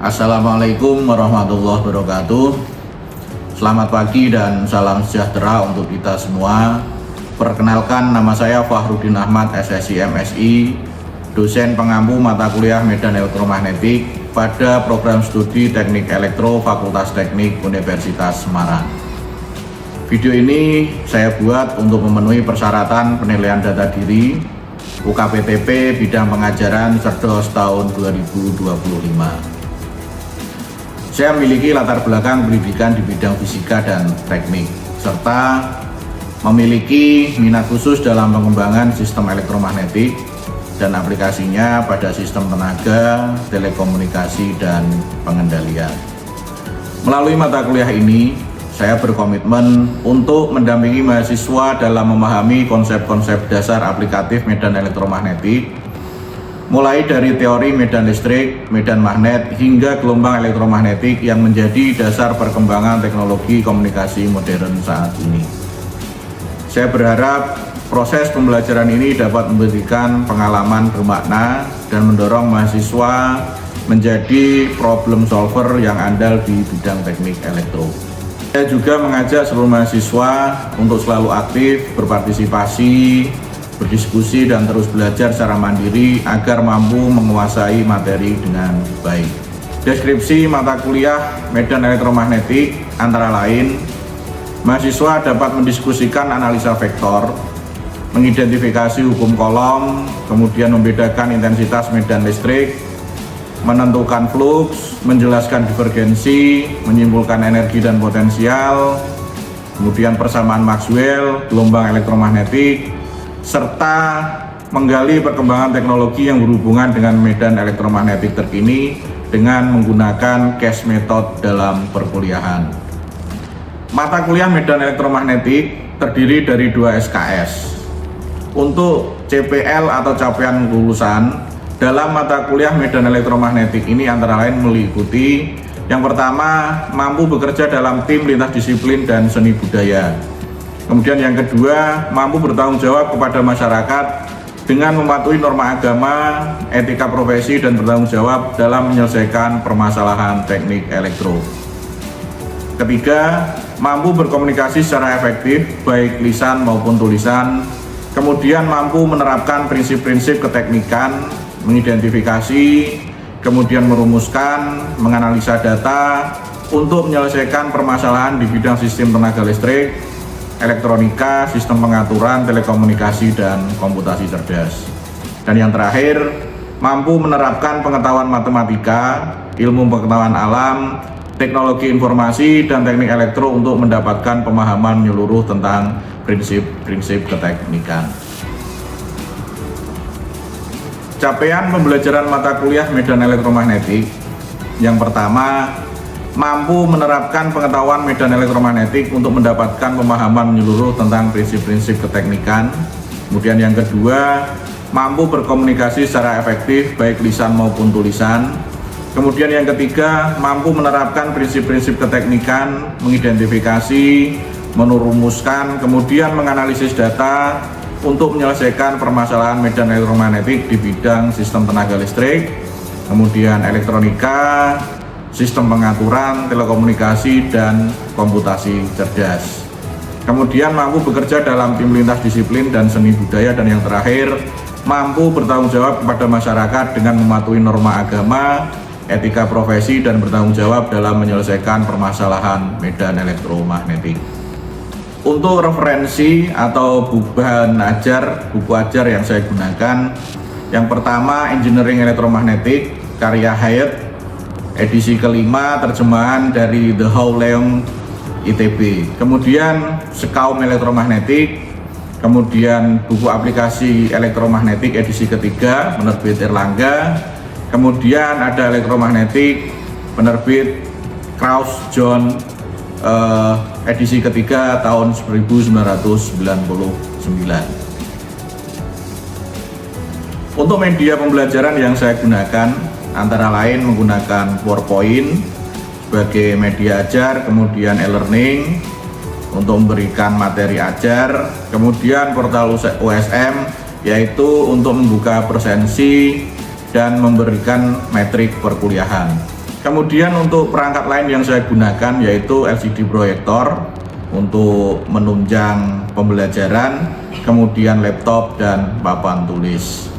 Assalamualaikum warahmatullahi wabarakatuh. Selamat pagi dan salam sejahtera untuk kita semua. Perkenalkan, nama saya Fahrudin Ahmad, SSI MSI, dosen pengampu mata kuliah Medan Elektromagnetik pada program studi Teknik Elektro Fakultas Teknik Universitas Semarang. Video ini saya buat untuk memenuhi persyaratan penilaian data diri UKPTP bidang pengajaran Cerdos tahun 2025. Saya memiliki latar belakang pendidikan di bidang fisika dan teknik, serta memiliki minat khusus dalam pengembangan sistem elektromagnetik dan aplikasinya pada sistem tenaga, telekomunikasi, dan pengendalian. Melalui mata kuliah ini, saya berkomitmen untuk mendampingi mahasiswa dalam memahami konsep-konsep dasar aplikatif medan elektromagnetik, mulai dari teori medan listrik, medan magnet, hingga gelombang elektromagnetik yang menjadi dasar perkembangan teknologi komunikasi modern saat ini. Saya berharap proses pembelajaran ini dapat memberikan pengalaman bermakna dan mendorong mahasiswa menjadi problem solver yang andal di bidang teknik elektro. Saya juga mengajak seluruh mahasiswa untuk selalu aktif, berpartisipasi, berdiskusi, dan terus belajar secara mandiri agar mampu menguasai materi dengan baik. Deskripsi mata kuliah medan elektromagnetik antara lain, mahasiswa dapat mendiskusikan analisa vektor, mengidentifikasi hukum kolom, kemudian membedakan intensitas medan listrik, menentukan fluks, menjelaskan divergensi, menyimpulkan energi dan potensial, kemudian persamaan Maxwell, gelombang elektromagnetik, serta menggali perkembangan teknologi yang berhubungan dengan medan elektromagnetik terkini dengan menggunakan case method dalam perkuliahan. Mata kuliah medan elektromagnetik terdiri dari 2 SKS. Untuk CPL atau capaian lulusan dalam mata kuliah medan elektromagnetik ini antara lain meliputi: yang pertama, mampu bekerja dalam tim lintas disiplin dan seni budaya. Kemudian yang kedua, mampu bertanggung jawab kepada masyarakat dengan mematuhi norma agama, etika profesi, dan bertanggung jawab dalam menyelesaikan permasalahan teknik elektro. Ketiga, mampu berkomunikasi secara efektif, baik lisan maupun tulisan. Kemudian mampu menerapkan prinsip-prinsip keteknikan, mengidentifikasi, kemudian merumuskan, menganalisa data untuk menyelesaikan permasalahan di bidang sistem tenaga listrik, elektronika, sistem pengaturan, telekomunikasi, dan komputasi cerdas. Dan yang terakhir, mampu menerapkan pengetahuan matematika, ilmu pengetahuan alam, teknologi informasi, dan teknik elektro untuk mendapatkan pemahaman menyeluruh tentang prinsip-prinsip keteknikan. Capaian pembelajaran mata kuliah medan elektromagnetik. Yang pertama, mampu menerapkan pengetahuan medan elektromagnetik untuk mendapatkan pemahaman menyeluruh tentang prinsip-prinsip keteknikan. Kemudian yang kedua, mampu berkomunikasi secara efektif baik lisan maupun tulisan. Kemudian yang ketiga, mampu menerapkan prinsip-prinsip keteknikan, mengidentifikasi, merumuskan, kemudian menganalisis data untuk menyelesaikan permasalahan medan elektromagnetik di bidang sistem tenaga listrik, kemudian elektronika, sistem pengaturan, telekomunikasi, dan komputasi cerdas. Kemudian mampu bekerja dalam tim lintas disiplin dan seni budaya. Dan yang terakhir, mampu bertanggung jawab kepada masyarakat dengan mematuhi norma agama, etika profesi, dan bertanggung jawab dalam menyelesaikan permasalahan medan elektromagnetik. Untuk referensi atau buku ajar yang saya gunakan, yang pertama Engineering Elektromagnetik karya Hayat, edisi kelima, terjemahan dari The How Leong ITB. Kemudian Sekaum Elektromagnetik, kemudian buku aplikasi elektromagnetik edisi ketiga, penerbit Erlangga. Kemudian ada Elektromagnetik, penerbit Krauss John, edisi ketiga tahun 1999. Untuk media pembelajaran yang saya gunakan antara lain menggunakan PowerPoint sebagai media ajar, kemudian e-learning untuk memberikan materi ajar, kemudian portal USM yaitu untuk membuka presensi dan memberikan metrik perkuliahan. Kemudian untuk perangkat lain yang saya gunakan yaitu LCD proyektor untuk menunjang pembelajaran, kemudian laptop dan papan tulis.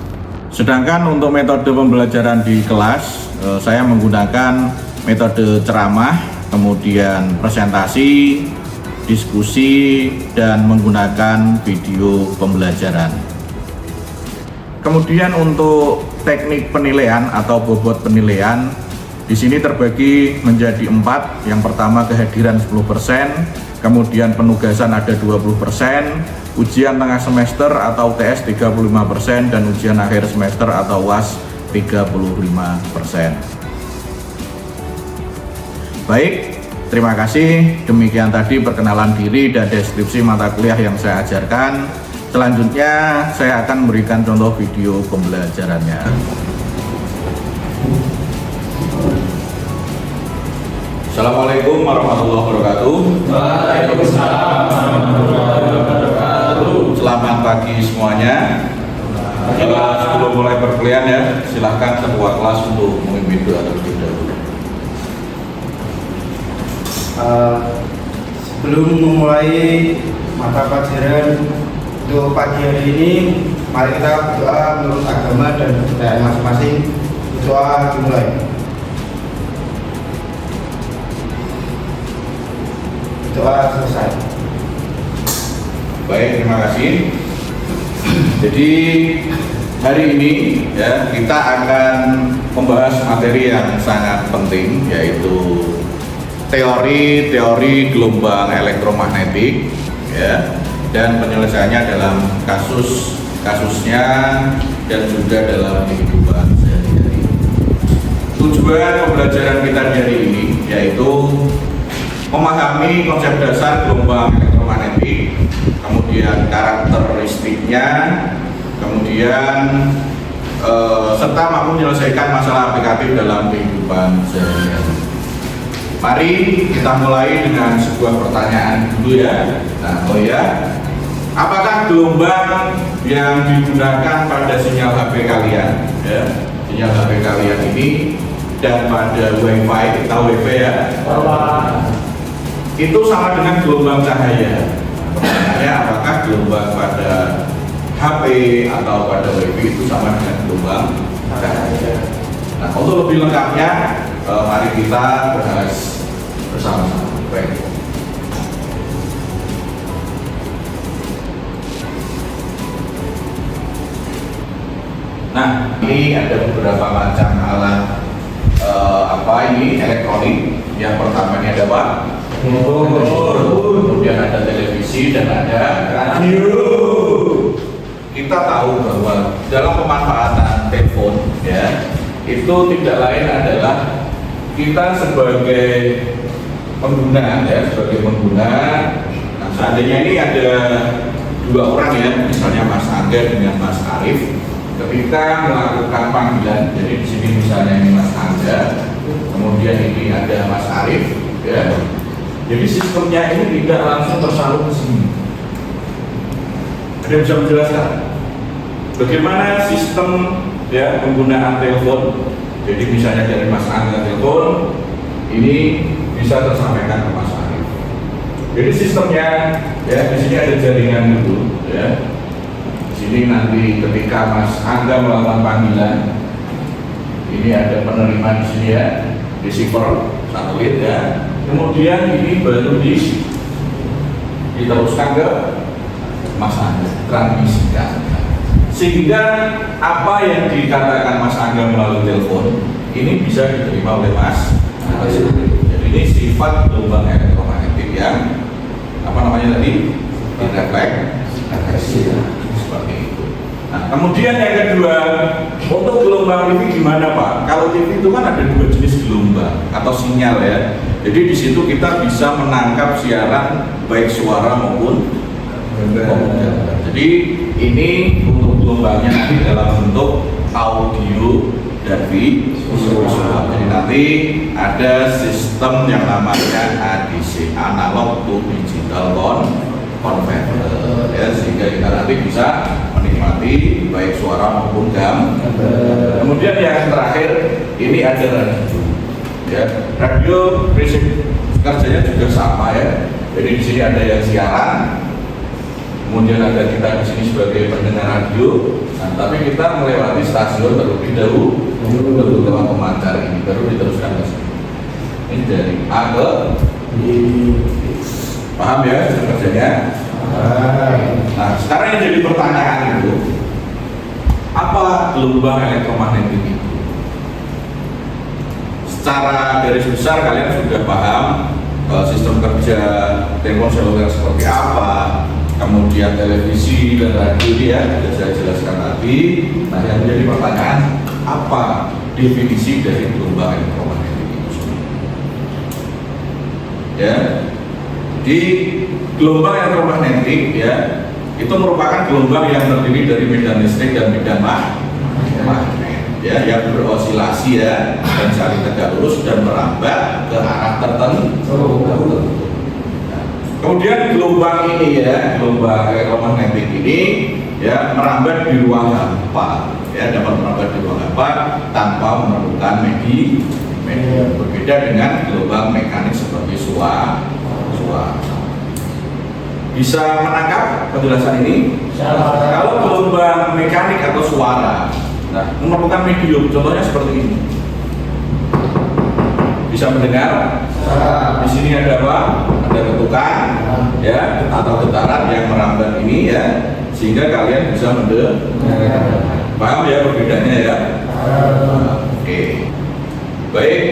Sedangkan untuk metode pembelajaran di kelas, saya menggunakan metode ceramah, kemudian presentasi, diskusi, dan menggunakan video pembelajaran. Kemudian untuk teknik penilaian atau bobot penilaian, di sini terbagi menjadi 4. Yang pertama kehadiran 10%, kemudian penugasan ada 20%, ujian tengah semester atau UTS 35%, dan ujian akhir semester atau UAS 35%. Baik, terima kasih. Demikian tadi perkenalan diri dan deskripsi mata kuliah yang saya ajarkan. Selanjutnya saya akan memberikan contoh video pembelajarannya. Assalamualaikum warahmatullahi wabarakatuh. Waalaikumsalam warahmatullahi wabarakatuh. Selamat pagi semuanya. Sebelum mulai perkuliahan ya, silahkan ketua kelas untuk memimpin doa terlebih dahulu. Sebelum memulai mata pelajaran untuk pagi hari ini, mari kita berdoa menurut agama dan kepercayaan masing-masing. Doa dimulai. Doa selesai. Baik, terima kasih. Jadi hari ini ya kita akan membahas materi yang sangat penting, yaitu teori gelombang elektromagnetik ya, dan penyelesaiannya dalam kasusnya dan juga dalam kehidupan sehari-hari. Tujuan pembelajaran kita hari ini yaitu memahami konsep dasar gelombang elektromagnetik, kemudian karakteristiknya, kemudian serta mampu menyelesaikan masalah aplikatif dalam kehidupan sehari-hari. Mari kita mulai dengan sebuah pertanyaan dulu ya. Nah, apakah gelombang yang digunakan pada sinyal HP kalian, ya, sinyal HP kalian ini dan pada WiFi, kita WiFi ya, itu sama dengan gelombang cahaya? Pertanyaannya, apakah gelombang pada HP atau pada WiFi itu sama dengan gelombang cahaya? Nah, untuk lebih lengkapnya, mari kita bahas bersama-sama. Baik. Nah, ini ada beberapa macam alat elektronik. Yang pertama ini ada apa? Kemudian ada televisi dan ada radio. Kita tahu bahwa dalam pemanfaatan telepon ya, itu tidak lain adalah kita sebagai pengguna ya, Nah, seandainya ini ada dua orang ya, misalnya Mas Angga dengan Mas Arif, ketika melakukan panggilan, jadi di sini misalnya ini Mas Angga, kemudian ini ada Mas Arif ya. Jadi sistemnya ini tidak langsung tersalur ke sini. Ada yang bisa menjelaskan bagaimana sistem ya penggunaan telepon? Jadi misalnya dari Mas Angga telepon, ini bisa tersampaikan ke Mas Arif. Jadi sistemnya ya, di sini ada jaringan dulu ya. Di sini nanti ketika Mas Angga melakukan panggilan, ini ada penerima di sini ya, receiver satelit ya. Kemudian ini baru diteruskan ke Mas Angga, transmisikan. Sehingga apa yang dikatakan Mas Angga melalui telepon ini bisa diterima oleh Mas Angga. Jadi ini sifat gelombang elektromagnetik yang tadi refleksi seperti itu. Nah, kemudian yang kedua, untuk gelombang TV gimana Pak? Kalau TV itu kan ada dua jenis gelombang atau sinyal ya. Jadi di situ kita bisa menangkap siaran baik suara maupun gambar. Jadi ini untuk gelombangnya nanti dalam bentuk audio dan visual. Jadi nanti ada sistem yang namanya ADC, analog to digital converter ya, sehingga kita nanti bisa menikmati baik suara maupun gambar. Kemudian yang terakhir ini ada radio Ya, radio prinsip kerjanya juga sama ya. Jadi di sini ada yang siaran, kemudian ada kita di sini sebagai pendengar radio. Nah, tapi kita melewati stasiun terlebih dahulu lewat pemancar ini, baru diteruskan ke sini. Ini dari A ke B. Paham ya sistem kerjanya? Nah, sekarang yang jadi pertanyaan itu, apa gelombang elektromagnetik itu? Secara garis besar kalian sudah paham sistem kerja telepon seluler seperti apa, kemudian televisi dan radio ya sudah saya jelaskan tadi. Nah, yang menjadi pertanyaan, apa definisi dari gelombang elektromagnetik itu sendiri? Ya, di gelombang elektromagnetik ya itu merupakan gelombang yang terdiri dari medan listrik dan medan magnet ya, yang berosilasi ya dan saling tegak lurus dan merambat ke arah tertentu. Nah, kemudian gelombang ini ya, gelombang elektromagnetik ini ya merambat di ruang hampa ya, dapat merambat di ruang hampa tanpa memerlukan medium, berbeda dengan gelombang mekanik seperti suara. Bisa menangkap penjelasan ini? Kalau gelombang mekanik atau suara, nah, memerlukan medium, contohnya seperti ini. Bisa mendengar? Di sini ada apa? Ada ketukan, ya, atau getaran yang merambat ini ya, sehingga kalian bisa mendengar. Paham ya perbedaannya ya? Oke. Baik.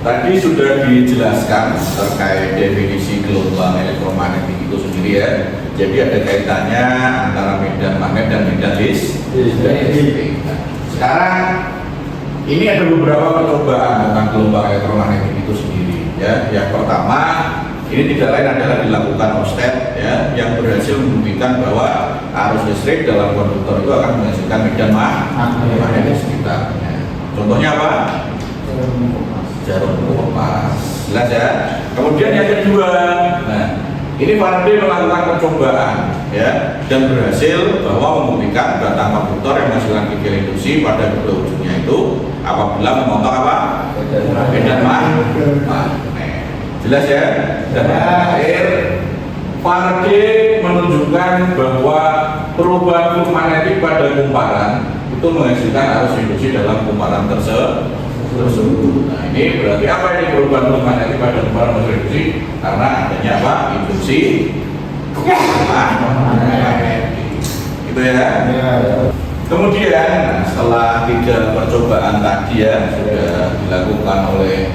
Tadi sudah dijelaskan terkait definisi gelombang elektromagnetik itu sendiri ya. Jadi ada kaitannya antara medan magnet dan medan listrik. Nah, sekarang ini ada beberapa percobaan tentang gelombang elektromagnetik itu sendiri ya. Yang pertama, ini tidak lain adalah dilakukan Oersted ya, yang berhasil membuktikan bahwa arus listrik dalam konduktor itu akan menghasilkan medan magnet di sekitarnya. Contohnya apa? Jarum kompas, jelas ya. Kemudian yang kedua, nah ini Faraday melakukan percobaan ya dan berhasil bahwa membuktikan batang konduktor yang menghasilkan kikil induksi pada kedua ujungnya itu apabila memotong apa? Medan magnet. Jelas ya. Dan yang terakhir, Faraday menunjukkan bahwa perubahan flux magnetik pada kumparan itu menghasilkan arus induksi dalam kumparan tersebut. Nah, ini berarti apa ini perubahan flux magnetik pada kumparan induksi? Karena adanya apa? Induksi magnetik. Gitu ya. Kemudian nah, setelah 3 percobaan tadi ya sudah dilakukan oleh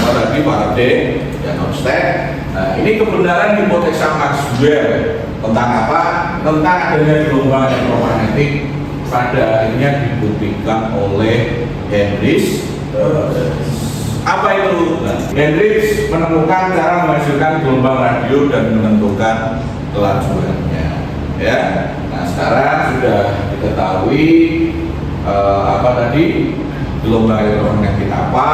tadi Faraday dan Oersted. Nah, ini kebenaran hipotesa Maxwell tentang apa? Tentang adanya gelombang elektromagnetik pada akhirnya dibuktikan oleh Hendrix. Apa itu? Nah, Hendrix menemukan cara menghasilkan gelombang radio dan menentukan kelajuannya. Ya. Nah, sekarang sudah diketahui apa tadi gelombang elektromagnetik apa,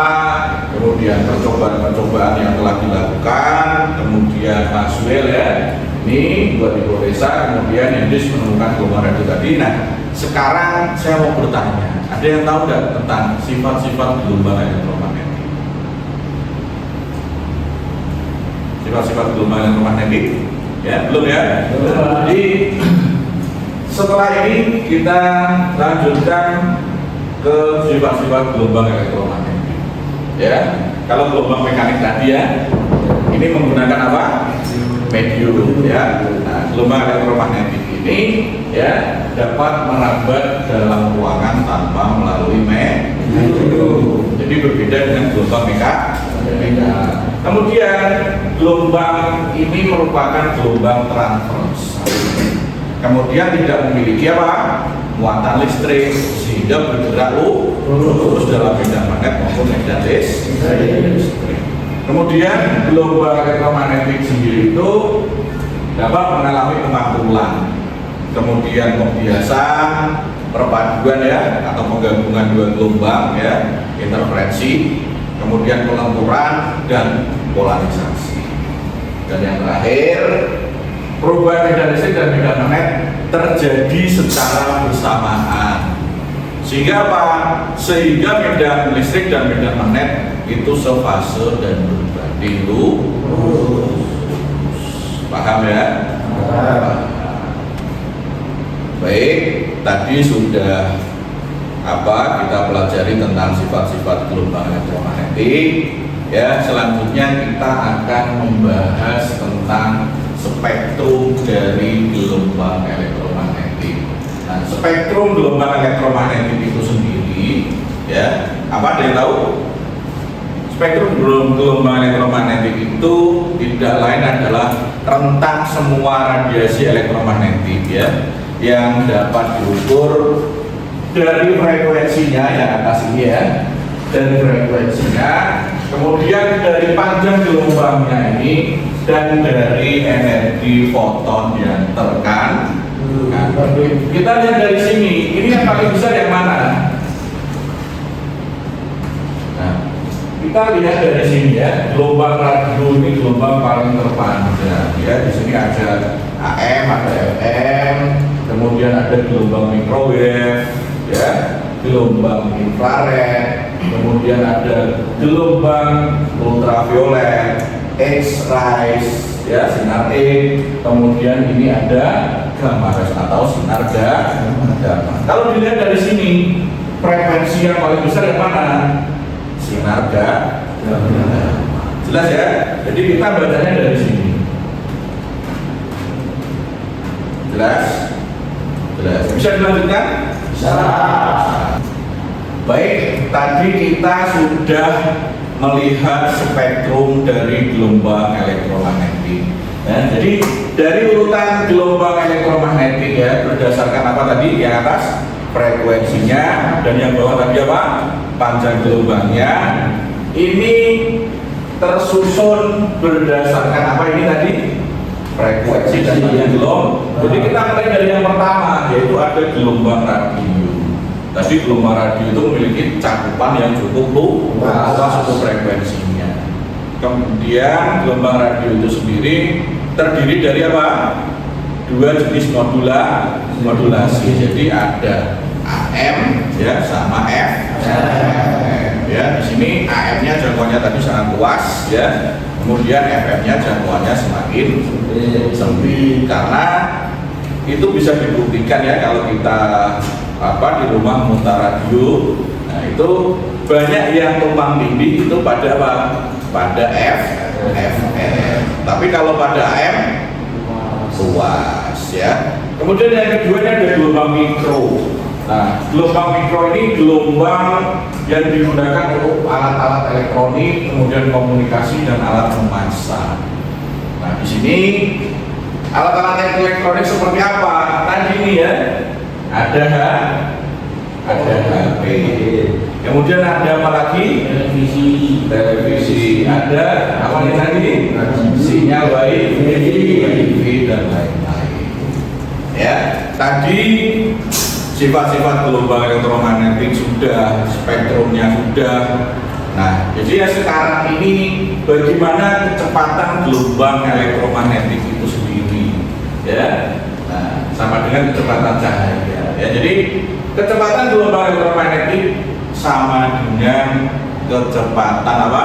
kemudian percobaan yang telah dilakukan, kemudian Maxwell ya, ini buat hipotesa, kemudian Hendrix menemukan gelombang radio tadi. Nah, sekarang saya mau bertanya, ada yang tahu nggak tentang sifat-sifat gelombang elektromagnetik? Sifat-sifat gelombang elektromagnetik? Ya, belum ya? Jadi setelah ini kita lanjutkan ke sifat-sifat gelombang elektromagnetik. Ya, kalau gelombang mekanik tadi ya, ini menggunakan apa? Medium ya. Nah, gelombang elektromagnetik ini ya dapat merambat dalam ruangan tanpa melalui medium. Jadi berbeda dengan gelombang mekanik. Kemudian gelombang ini merupakan gelombang transversal. Kemudian tidak memiliki apa? Muatan listrik sehingga bergerak lurus dalam medan magnet maupun medan listrik. Kemudian gelombang elektromagnetik sendiri itu dapat mengalami pemangkulan, kemudian pembiasan, perpaduan ya atau penggabungan 2 gelombang ya, interferensi, kemudian pelenturan dan polarisasi. Dan yang terakhir, perubahan medan listrik dan medan magnet terjadi secara bersamaan Sehingga apa? Sehingga medan listrik dan medan magnet itu sefase dan berbanding lurus. Paham ya? Baik, tadi sudah kita pelajari tentang sifat-sifat gelombang elektromagnetik. Ya, selanjutnya kita akan membahas tentang spektrum dari gelombang elektromagnetik. Nah, spektrum gelombang elektromagnetik itu sendiri, ya, apa ada yang tahu? Spektrum gelombang elektromagnetik itu tidak lain adalah rentang semua radiasi elektromagnetik, ya, yang dapat diukur dari frekuensinya yang atas ini, ya, dari frekuensinya, kemudian dari panjang gelombangnya ini, dan dari energi foton yang terkandung. Kita lihat dari sini, ini yang paling besar yang mana? Nah, kita lihat dari sini, ya, gelombang radio ini gelombang paling terpanjang, ya. Di sini ada AM, ada FM, kemudian ada gelombang microwave, ya, gelombang infrared, kemudian ada gelombang ultraviolet, X-rays, ya, sinar X, kemudian ini ada gamma rays atau sinar gamma. Kalau dilihat dari sini, frekuensi yang paling besar yang mana? Sinar gamma. Jelas ya? Jadi kita bacanya dari sini. Jelas? Jelas. Bisa dilanjutkan? Bisa. Baik, tadi kita sudah melihat spektrum dari gelombang elektromagnetik. Ya, jadi dari urutan gelombang elektromagnetik, ya, berdasarkan apa tadi? Yang atas frekuensinya, dan yang bawah tadi apa? Panjang gelombangnya. Ini tersusun berdasarkan apa ini tadi? Frekuensi dan panjang gelombang. Jadi kita mulai dari yang pertama, yaitu ada gelombang radio. Tadi gelombang radio itu memiliki cakupan yang cukup luas untuk frekuensinya. Kemudian gelombang radio itu sendiri terdiri dari apa? Dua jenis modulasi. Jadi ada AM, ya, sama FM. Ya, di sini AM-nya jangkauannya tadi sangat luas, ya. Kemudian FM-nya jangkauannya semakin sempit, karena itu bisa dibuktikan, ya, kalau kita di rumah mutar radio. Nah, itu banyak yang tumpang tindih itu pada apa? Pada FM. Tapi kalau pada AM luas, ya. Kemudian yang kedua ada gelombang mikro. Nah, gelombang mikro ini gelombang yang digunakan untuk alat-alat elektronik, kemudian komunikasi dan alat memasak. Nah, di sini alat-alat elektronik seperti apa? Tadi ini, ya, ada HP, kemudian ada apa lagi? Televisi, ada apa ini tadi? Sinyal wifi dan lain-lain. Ya, tadi sifat-sifat gelombang elektromagnetik sudah, spektrumnya sudah. Nah, jadi ya sekarang ini bagaimana kecepatan gelombang elektromagnetik itu sendiri, ya. Nah, sama dengan kecepatan cahaya. Ya, jadi kecepatan gelombang elektromagnetik sama dengan kecepatan apa?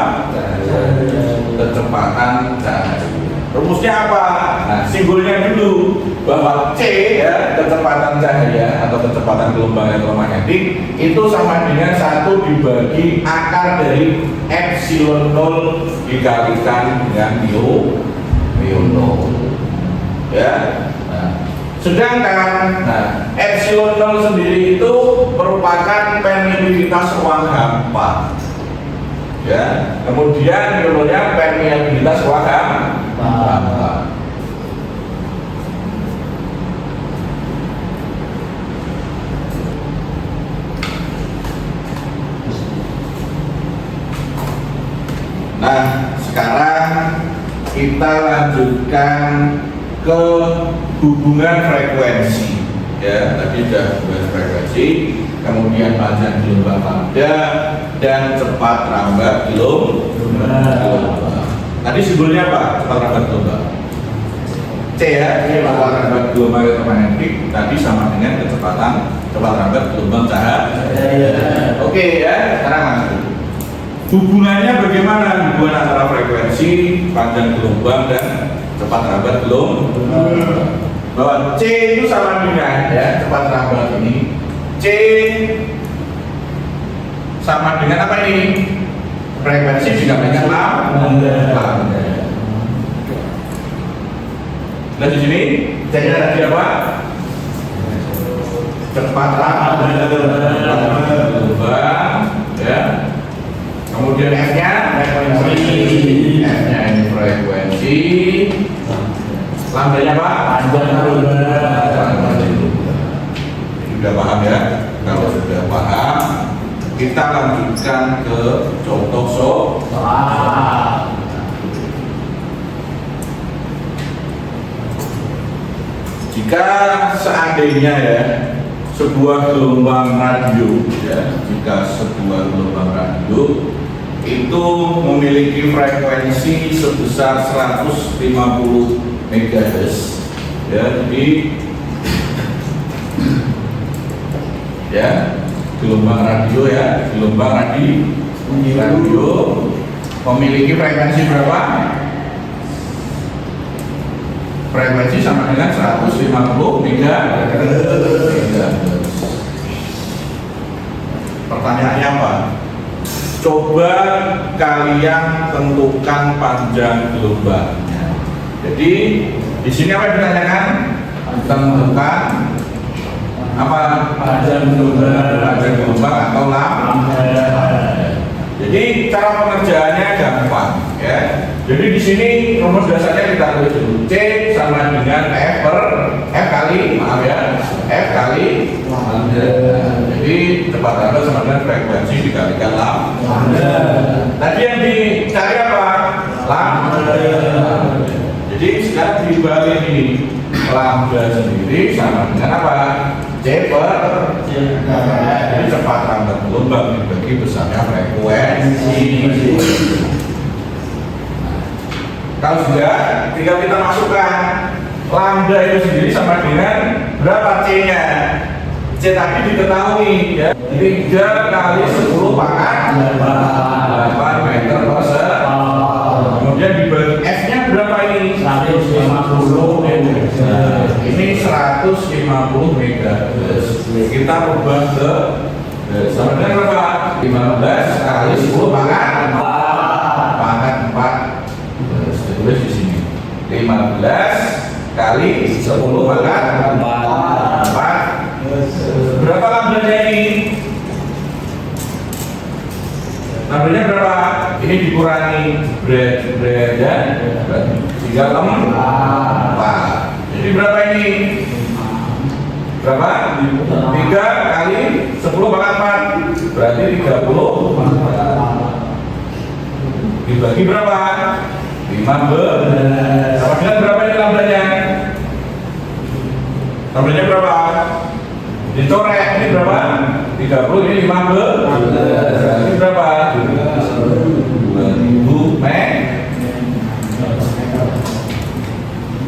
Kecepatan cahaya. Rumusnya apa? Nah, simbolnya dulu bahwa C, ya, kecepatan cahaya atau kecepatan gelombang elektromagnetik itu sama dengan 1 dibagi akar dari epsilon 0 dikalikan dengan mu 0. Ya. Sedangkan epsilon 0 sendiri itu merupakan permeabilitas ruang hampa. Ya, kemudian nilainya permeabilitas ruang hampa. Nah, sekarang kita lanjutkan ke hubungan frekuensi. Ya, tadi sudah hubungan frekuensi, kemudian panjang gelombang lambda dan cepat rambat gelombang. Tadi simbolnya apa? Cepat rambat gelombang. C ya, cepat rambat gelombang elektromagnetik tadi sama dengan kecepatan cepat rambat gelombang cahaya. Oke ya, sekarang lanjut. Hubungannya bagaimana hubungan antara frekuensi, panjang gelombang dan cepat rambat gelombang? Bahwa C itu sama dengan ya cepat rambat ini. C sama dengan apa ini? Frekuensi dikalikan lambda. Nah di sini C-nya tadi apa? Cepat rambat gelombang, ya. Kemudian F-nya frekuensi, F-nya ini frekuensi, lambdanya apa? Panjang gelombang. Sudah paham ya? Kalau sudah paham, kita lanjutkan ke contoh soal. Jika seandainya ya sebuah gelombang radio, ya, jika sebuah gelombang radio itu memiliki frekuensi sebesar 150 MHz, ya, jadi ya gelombang radio ya, gelombang radio memiliki frekuensi berapa? Frekuensi sama dengan 150 MHz. Pertanyaannya apa? Coba kalian tentukan panjang gelombangnya. Jadi di sini apa yang ditanyakan? Tentukan apa? Panjang gelombang atau lambda. Jadi cara pengerjaannya gampang, ya. Jadi di sini rumus dasarnya kita tulis dulu. C sama dengan F kali, maaf ya, F kali lambda. Jadi cepat rambat sama dengan frekuensi dikalikan lambda. Tadi yang dicari apa? Lambda. Jadi sekarang dibalik ini, lambda sendiri sama dengan apa? C per. Jadi cepat rambat gelombang dibagi besarnya frekuensi. Kalau sudah, tinggal kita masukkan lambda itu sendiri sama dengan berapa C-nya. C tadi diketahui ya, 3 kali 10 pangkat 8 meter per second. Kemudian dibagi F-nya berapa ini? 150 MHz. Ini 150 MHz. Kita ubah ke sama dengan berapa? 15 kali 10 pangkat 4. Tulis di sini 15 kali 10 pangkat 4. Berapa lambdanya ini? Lambdanya berapa? Ini dikurangi berada tinggal 4. Jadi berapa ini? Berapa? 3 kali 10 pangkat 4 berarti 30. Dibagi berapa? 15. Sama dengan berapa ini lambdanya? Lambdanya berapa? Dicorek, ini berapa? 30, ini 15. Ini berapa? 2000 meg.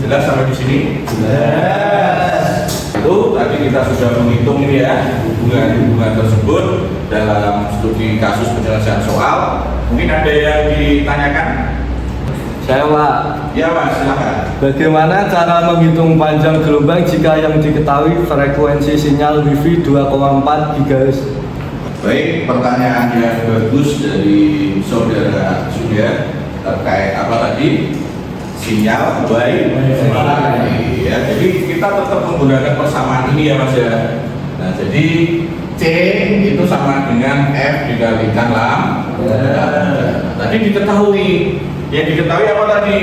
Jelas sampai di sini? Jelas. Itu tadi kita sudah menghitung ini ya, hubungan tersebut dalam studi kasus penyelesaian soal. Mungkin ada yang ditanyakan? Saya Pak. Ya Pak, silakan. Bagaimana cara menghitung panjang gelombang jika yang diketahui frekuensi sinyal Wi-Fi 2,4 GHz? Baik, pertanyaan yang bagus dari saudara Surya terkait apa tadi? Sinyal Wi-Fi. Ya, jadi kita tetap menggunakan persamaan ini ya Mas ya. Nah, jadi C itu sama dengan F dikalikan lambda. Tadi diketahui. Yang diketahui apa tadi?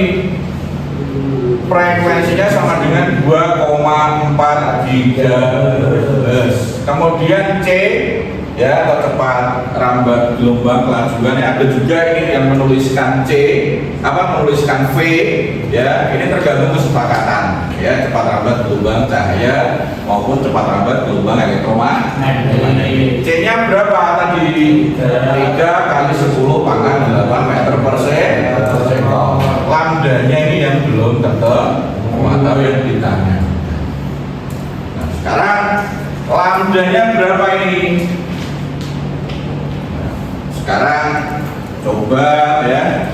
Frekuensinya sama dengan 2,4 GHz. Kemudian C ya, atau cepat rambat gelombang kelangsungannya ada juga ini yang menuliskan C, menuliskan V ya, ini tergantung kesepakatan ya, cepat rambat gelombang cahaya maupun cepat rambat gelombang elektromagnetik. C-nya berapa tadi? 3 kali 10 pangkat 8 meter per second. Lambdanya ini yang belum ketemu. HP ditanya. Nah, sekarang lambdanya berapa ini? Nah, sekarang coba ya,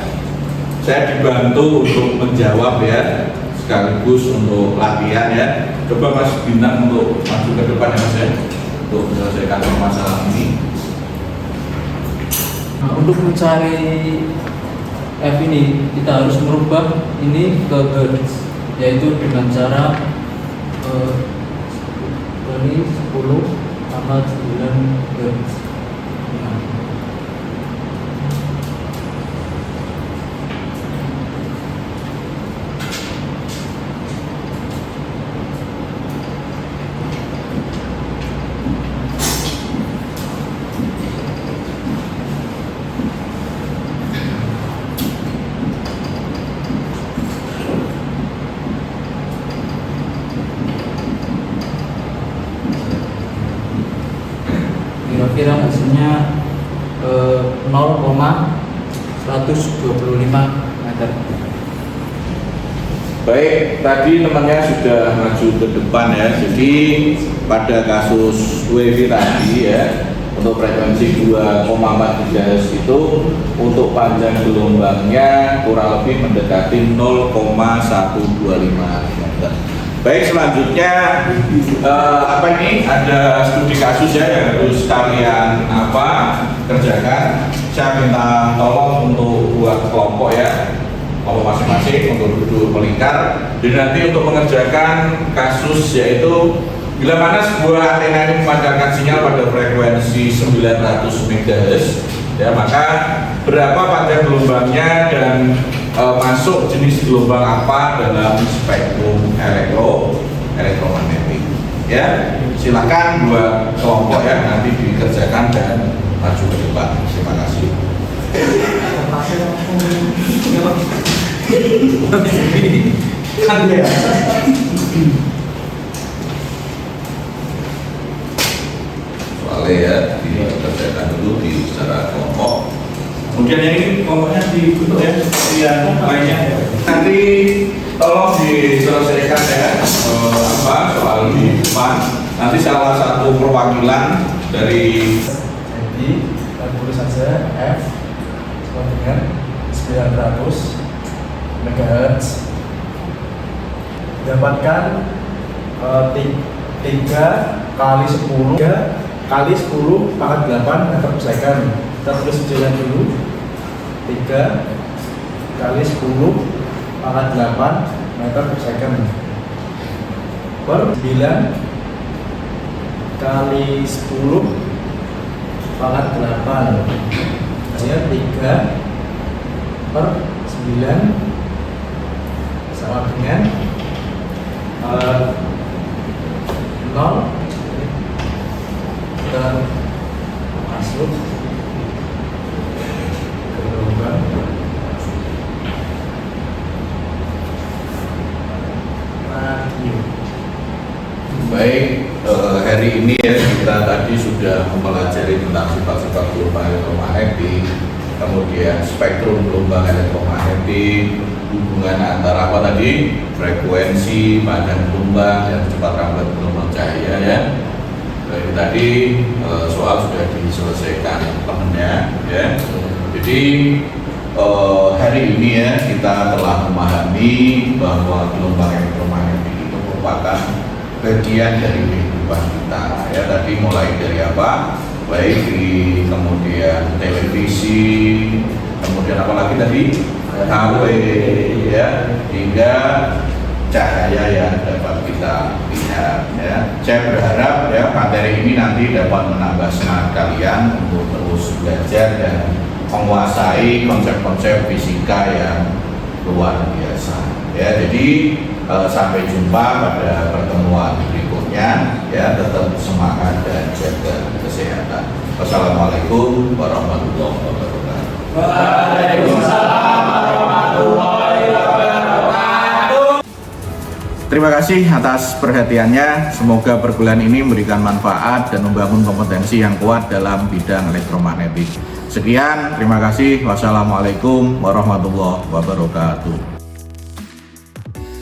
saya dibantu untuk menjawab ya, sekaligus untuk latihan ya. Coba Mas Bintang untuk maju ke depan ya Mas ya, untuk menyelesaikan permasalahan ini. Nah, untuk mencari F ini kita harus merubah ini ke hertz, yaitu dengan cara ini 10,9 hertz. Nah, kira-kira hasilnya 0,125 meter. Baik, tadi temannya sudah maju ke depan ya. Jadi pada kasus WiFi tadi ya, untuk frekuensi 2,4 GHz itu untuk panjang gelombangnya kurang lebih mendekati 0,125 meter. Baik, selanjutnya apa ini? Ada studi kasus ya yang harus kalian kerjakan. Saya minta tolong untuk buat kelompok ya, kelompok masing-masing untuk duduk melingkar. Dan nanti untuk mengerjakan kasus yaitu bila mana sebuah antena ini memancarkan sinyal pada frekuensi 900 MHz ya, maka berapa panjang gelombangnya dan masuk jenis gelombang apa dalam spektrum elektromagnetik ya. Silakan buat kelompok ya, nanti dikerjakan dan maju ke depan. Terima kasih. Soalnya ya dikerjakan dulu secara kelompok. Kemudian yang ini kelompoknya dibentuk ya, yang lainnya. Nanti tolong diselesaikan ya soal di depan. Nanti salah satu perwakilan dari. Jadi kita tulis saja F sama dengan 900 MHz. Dapatkan 3 kali 10 pangkat 8 meter per second. Kita tulis jalan dulu. 3 kali 10 pangkat 8 meter per second per 9 kali 10 pangkat 8 hanya 3 per 9 sama dengan 0. Kita masuk ke lubang radio. Baik, hari ini ya kita tadi sudah mempelajari tentang sifat-sifat gelombang elektromagnetik, kemudian spektrum gelombang elektromagnetik, hubungan antara apa tadi? Frekuensi, panjang gelombang, dan cepat rambat gelombang cahaya ya. Ini tadi soal sudah diselesaikan temennya ya. Jadi hari ini ya kita telah memahami bahwa gelombang elektromagnetik itu merupakan bagian dari kehidupan kita ya. Tadi mulai dari apa? Baik di kemudian televisi, kemudian apa lagi tadi? HP ya, hingga cahaya yang dapat kita lihat ya. Saya berharap ya materi ini nanti dapat menambah semangat kalian untuk terus belajar dan menguasai konsep-konsep fisika yang luar biasa ya. Jadi sampai jumpa pada pertemuan berikutnya ya. Tetap semangat dan jaga kesehatan. Wassalamualaikum warahmatullahi wabarakatuh. Waalaikumsalam warahmatullahi wabarakatuh. Terima kasih atas perhatiannya. Semoga perkuliahan ini memberikan manfaat dan membangun kompetensi yang kuat dalam bidang elektromagnetik. Sekian, terima kasih. Wassalamualaikum warahmatullahi wabarakatuh.